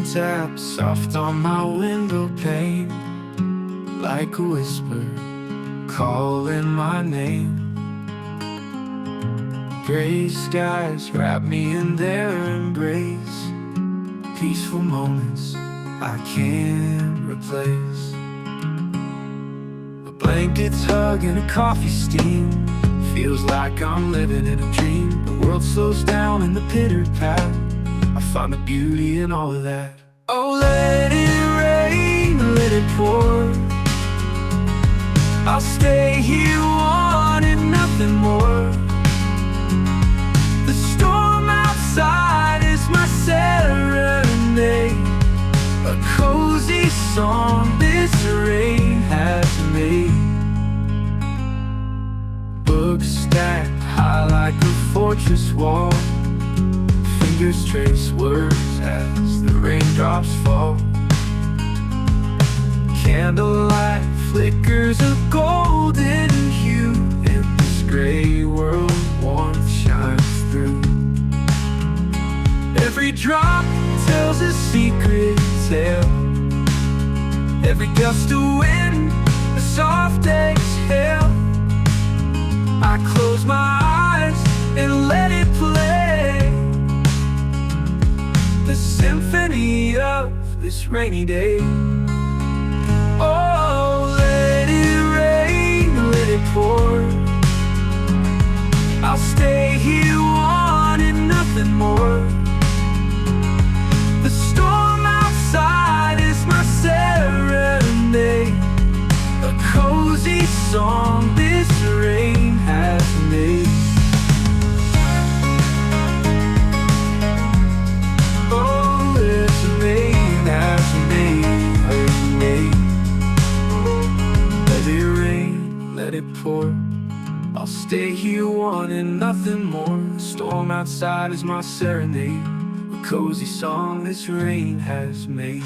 rain taps soft on my window pane, like a whisper calling my name. Gray skies wrap me in their embrace, peaceful moments I can't replace. A blanket's hug and a coffee steam, feels like I'm living in a dream. The world slows down in the pitter-pat, I find the beauty in all of that. Oh, let it rain, let it pour, I'll stay here wanting nothing more. The storm outside is my serenade, a cozy song this rain has made. Books stacked high like a fortress wall, fingers trace words as the raindrops fall. Candlelight flickers a golden hue, in this gray world warmth shines through. Every drop tells a secret tale, every gust of wind a soft exhale. I close my eyes and let it play, the symphony of this rainy day. Oh, let it rain, let it pour, I'll stay here wanting nothing more. The storm outside is my serenade, a cozy song this rain has made. Oh, this rain has made. Let it rain, let it pour, I'll stay here wanting nothing more. The storm outside is my serenade, a cozy song this rain has made.